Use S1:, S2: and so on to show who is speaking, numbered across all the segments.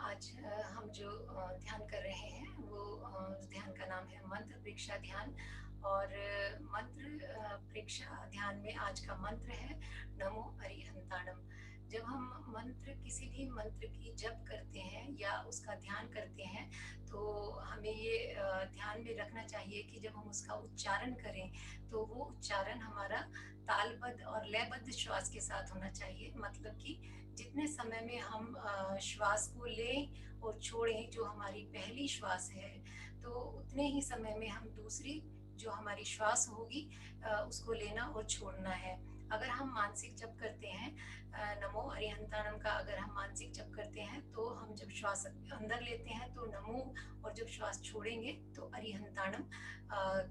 S1: आज हम जो ध्यान कर रहे हैं वो उस ध्यान का नाम है मंत्र प्रेक्षा ध्यान। और मंत्र प्रेक्षा ध्यान में आज का मंत्र है नमो अरिहंताणम। जब हम मंत्र किसी भी मंत्र की जप करते हैं या उसका ध्यान करते हैं तो हमें ये ध्यान में रखना चाहिए कि जब हम उसका उच्चारण करें तो वो उच्चारण हमारा तालबद्ध और लयबद्ध श्वास के साथ होना चाहिए। मतलब कि जितने समय में हम श्वास को लें और छोड़ें, जो हमारी पहली श्वास है, तो उतने ही समय में हम दूसरी जो हमारी श्वास होगी उसको लेना और छोड़ना है। अगर हम मानसिक जप करते हैं नमो अरिहंताणम का अगर हम मानसिक जप करते हैं तो हम जब श्वास अंदर लेते हैं तो नमो, और जब श्वास छोड़ेंगे तो अरिहंताणम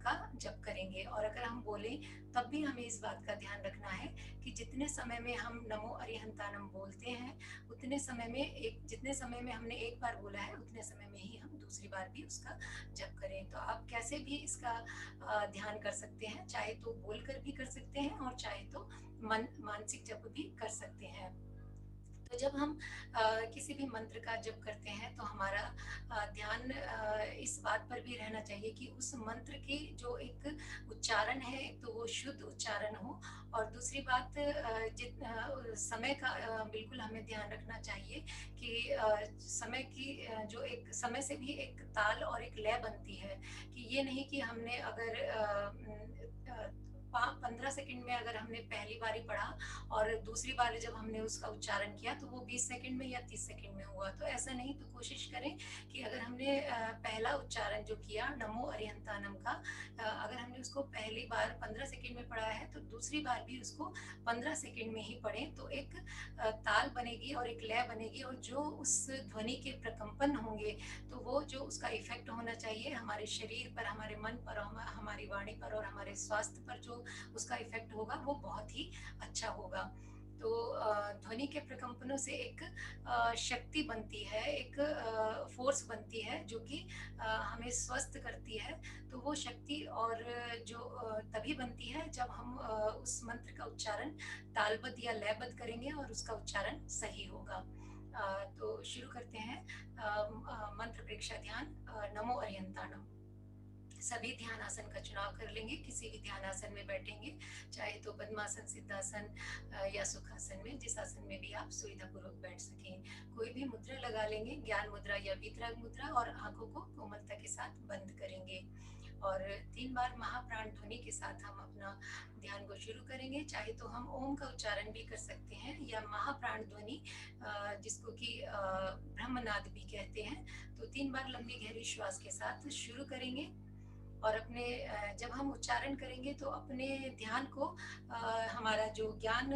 S1: का जप करेंगे। और अगर हम बोलें तब भी हमें इस बात का ध्यान रखना है कि जितने समय में हम नमो अरिहंताणम बोलते हैं उतने समय में जितने समय में हमने एक बार बोला है उतने समय में ही हम दूसरी बार भी उसका जप करें। तो आप कैसे भी इसका ध्यान कर सकते हैं, चाहे तो बोलकर भी कर सकते हैं और चाहे तो मानसिक जप भी कर सकते हैं। तो जब हम किसी भी मंत्र का जप करते हैं तो हमारा ध्यान इस बात पर भी रहना चाहिए कि उस मंत्र की जो एक उच्चारण है, एक तो वो शुद्ध उच्चारण हो, और दूसरी बात समय का बिल्कुल हमें ध्यान रखना चाहिए कि समय की जो एक समय से भी एक ताल और एक लय बनती है। कि ये नहीं कि हमने अगर 15 सेकंड में अगर हमने पहली बारी पढ़ा और दूसरी बार जब हमने उसका उच्चारण किया तो वो 20 सेकंड में या 30 सेकंड में हुआ, तो ऐसा नहीं। तो कोशिश करें कि अगर हमने पहला उच्चारण जो किया नमो अरिहंताणम का, अगर हमने उसको पहली बार 15 सेकंड में पढ़ा है तो दूसरी बार भी उसको 15 सेकंड में ही पढ़ें, तो एक ताल बनेगी और एक लय बनेगी, और जो उस ध्वनि के प्रकंपन होंगे तो वो जो उसका इफेक्ट होना चाहिए हमारे शरीर पर, हमारे मन पर, हमारी वाणी पर और हमारे स्वास्थ्य पर जो उसका इफेक्ट होगा वो बहुत ही अच्छा होगा। तो ध्वनि के प्रकंपनों से एक शक्ति बनती है, एक फ़ोर्स बनती है जो कि हमें स्वस्थ करती है। तो वो शक्ति और जो तभी बनती है जब हम उस मंत्र का उच्चारण तालबद्ध या लयबद्ध करेंगे और उसका उच्चारण सही होगा। तो शुरू करते हैं मंत्र प्रेक्षा ध्यान नमो अरिहंताणम। सभी ध्यान आसन का चुनाव कर लेंगे, किसी भी ध्यान आसन में बैठेंगे, चाहे तो पद्मासन, सिद्धासन या सुखासन में, जिस आसन में भी आप सुविधापूर्वक बैठ सकें। कोई भी मुद्रा लगा लेंगे, ज्ञान मुद्रा या वीतराग मुद्रा, और आंखों को कोमलता के साथ बंद करेंगे। और 3 बार महाप्राण ध्वनि के साथ हम अपना ध्यान को शुरू करेंगे। चाहे तो हम ओम का उच्चारण भी कर सकते हैं या महाप्राण ध्वनि, जिसको कि ब्रह्मनाद भी कहते हैं। तो 3 बार लंबी गहरी श्वास के साथ शुरू करेंगे, और अपने जब हम उच्चारण करेंगे तो अपने ध्यान को हमारा जो ज्ञान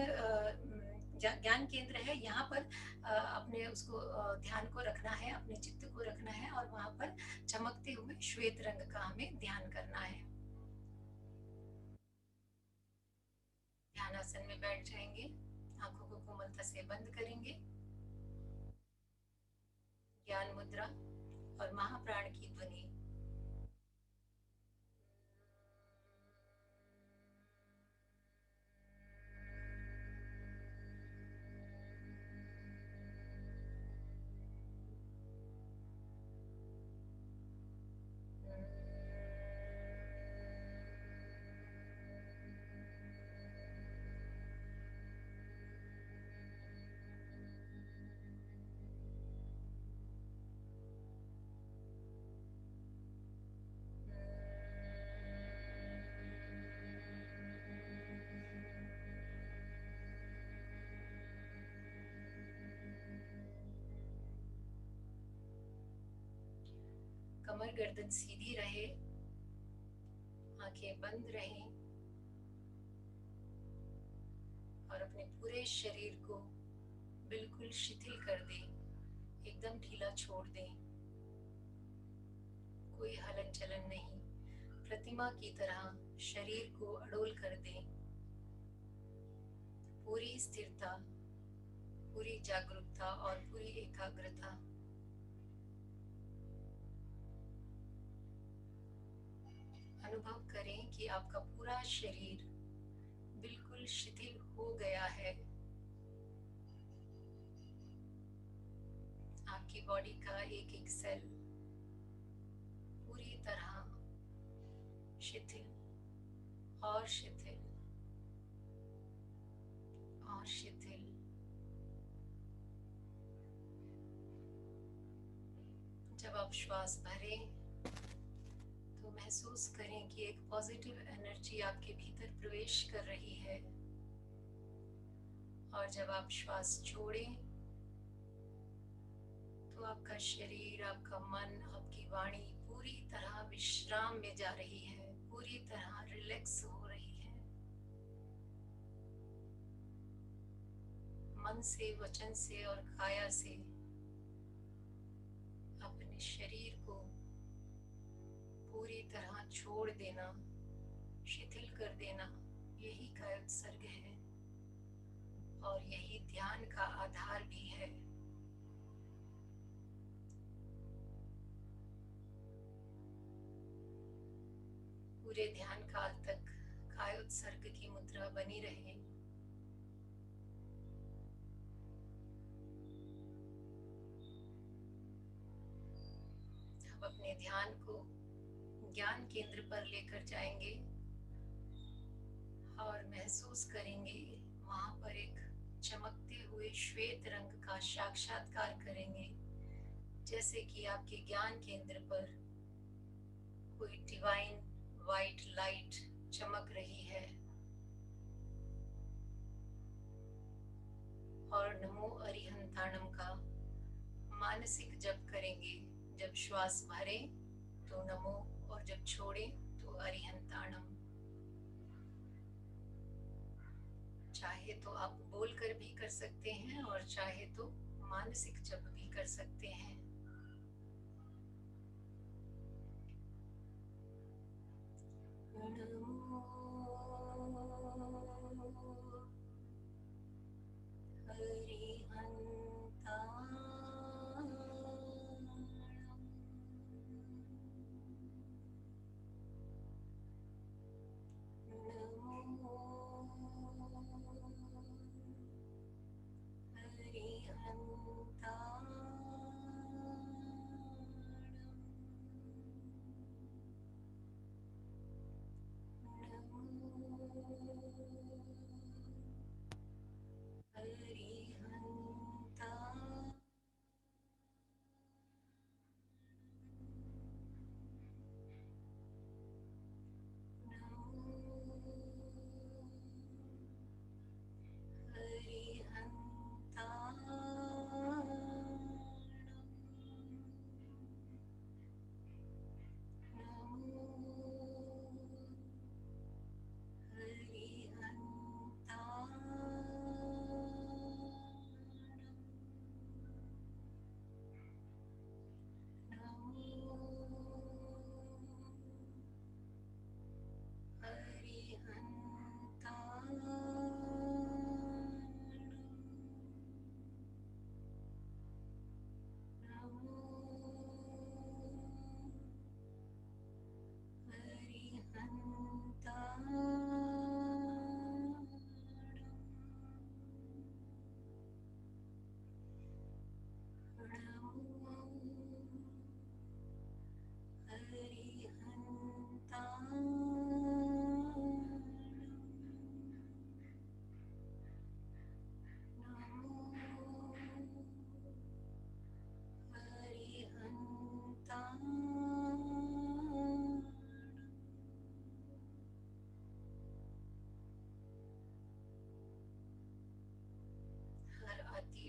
S1: केंद्र है यहाँ पर अपने उसको ध्यान को रखना है, अपने चित्त को रखना है, और वहां पर चमकते हुए श्वेत रंग का हमें ध्यान करना है। ध्यान आसन में बैठ जाएंगे, आंखों को कोमलता से बंद करेंगे, ज्ञान मुद्रा और महाप्राण की ध्वनि। कमर गर्दन सीधी रहे, आंखें बंद रहें, और अपने पूरे शरीर को बिल्कुल शिथिल कर दें, एकदम ढीला छोड़ दें। कोई हलन चलन नहीं, प्रतिमा की तरह शरीर को अडोल कर दें। पूरी स्थिरता, पूरी जागरूकता और पूरी एकाग्रता। अनुभव करें कि आपका पूरा शरीर बिल्कुल शिथिल हो गया है। आपकी बॉडी का एक एक सेल पूरी तरह शिथिल और शिथिल और शिथिल। जब आप श्वास भरें तो महसूस करें कि एक पॉजिटिव एनर्जी आपके भीतर प्रवेश कर रही है, और जब आप श्वास छोड़ें तो आपका शरीर, आपका मन, आपकी वाणी पूरी तरह विश्राम में जा रही है, पूरी तरह रिलैक्स हो रही है। मन से, वचन से और काया से अपने शरीर को पूरी तरह छोड़ देना, शिथिल कर देना, यही कायोत्सर्ग है और यही ध्यान का आधार भी है। पूरे ध्यान काल तक कायोत्सर्ग की मुद्रा बनी रहे। अब अपने ध्यान को ज्ञान केंद्र पर लेकर जाएंगे और महसूस करेंगे, वहां पर एक चमकते हुए श्वेत रंग का साक्षात्कार करेंगे, जैसे कि आपके ज्ञान केंद्र पर कोई डिवाइन वाइट लाइट चमक रही है। और नमो अरिहंताणम का मानसिक जप करेंगे। जब श्वास भरें तो नमो और जब छोड़ें तो अरिहंताणम। चाहे तो आप बोलकर भी कर सकते हैं और चाहे तो मानसिक जप भी कर सकते हैं। नमो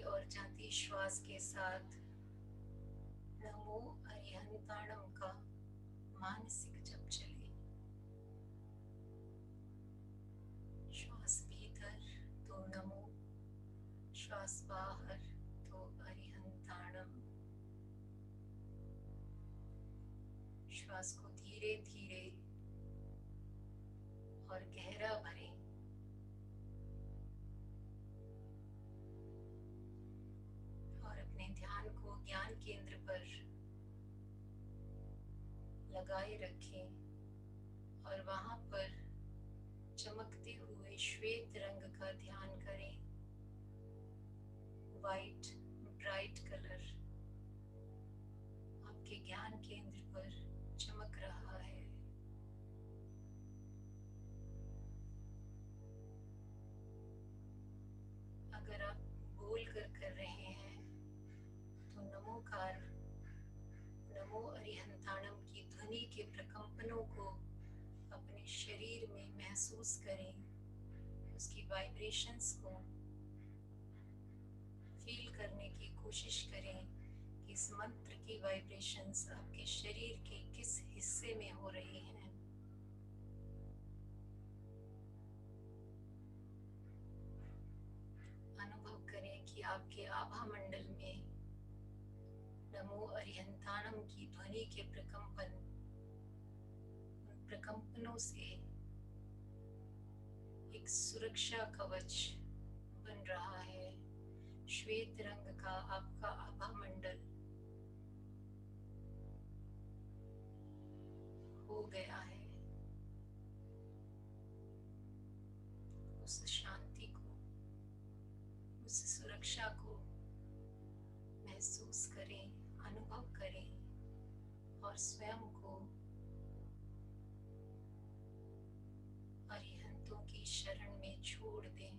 S1: और जाती श्वास के साथ नमो अरिहंताणम का मानसिक जप चले। श्वास भीतर तो नमो, श्वास बाहर तो अरिहंताणम। श्वास को धीरे धीरे और गहरा भरें। ध्यान को ज्ञान केंद्र पर लगाए रखें और वहां पर चमकते हुए श्वेत रंग का ध्यान करें। वाइट ब्राइट कलर ज्ञान केंद्र पर चमक रहा है। अगर आप बोल कर रहे हैं तो नमोकार, नमो अरिहंताणम की ध्वनि के प्रकंपनों को अपने शरीर में महसूस करें, उसकी वाइब्रेशंस को फील करने की कोशिश करें कि इस मंत्र की वाइब्रेशंस आपके शरीर के किस हिस्से में हो रही हैं। अनुभव करें कि आपके आभा मंडल में नमो अरिहंताणम की ध्वनि के प्रकंपनों से एक सुरक्षा कवच बन रहा है। श्वेत रंग का आपका आभा मंडल हो गया है। उस शांति को, उस सुरक्षा को महसूस करें, अनुभव करें और स्वयं को अरिहंतों की शरण में छोड़ दें।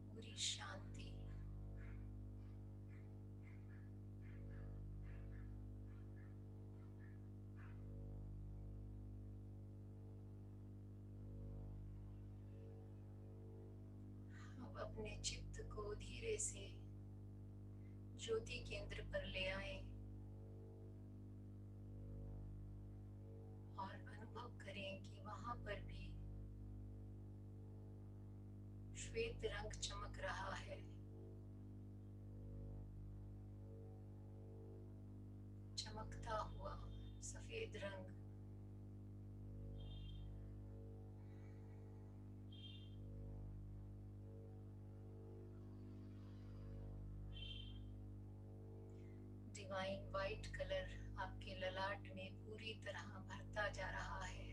S1: पूरी शांति, अब अपने चित्त को धीरे से ज्योति केंद्र पर ले आए और अनुभव करें कि वहां पर भी श्वेत रंग चमक रहा है। चमकता हुआ सफेद रंग डिवाइन वाइट कलर आपके ललाट में पूरी तरह भरता जा रहा है,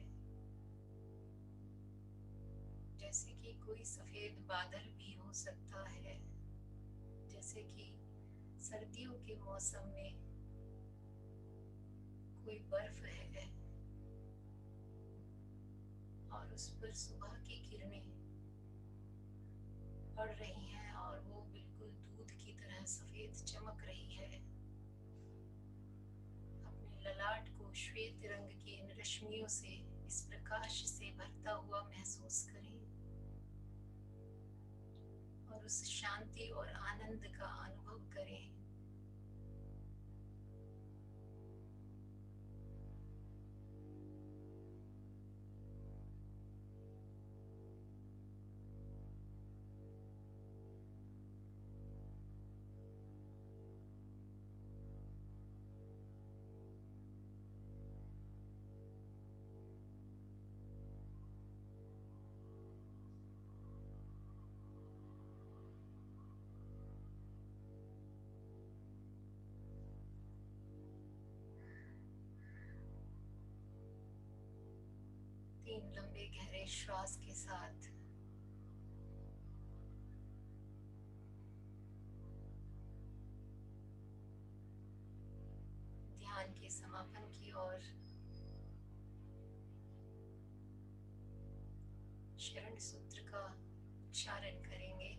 S1: जैसे कि कोई सफेद बादल भी हो सकता है, जैसे कि सर्दियों के मौसम में कोई बर्फ है और उस पर सुबह की किरणें पड़ रही हैं और वो बिल्कुल दूध की तरह सफेद चमक रही है। अपने ललाट को श्वेत रंग की इन रश्मियों से, इस प्रकाश से भरता हुआ महसूस करें और उस शांति और आनंद का अनुभव करें। तीन लंबे गहरे श्वास के साथ ध्यान के समापन की ओर शरण सूत्र का उच्चारण करेंगे।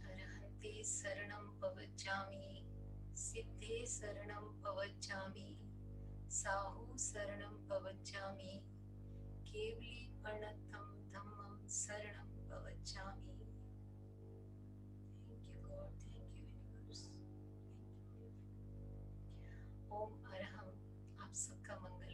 S1: अरहंते शरणं पवज्जामि, सिद्धे शरणं पवज्जामि, साहु शरणं पवज्जामि, केवलीपणतं धम्मं शरणं पवज्जामि। Thank you God, thank you universe, thank you। ओम अरहम आप सबका मंगल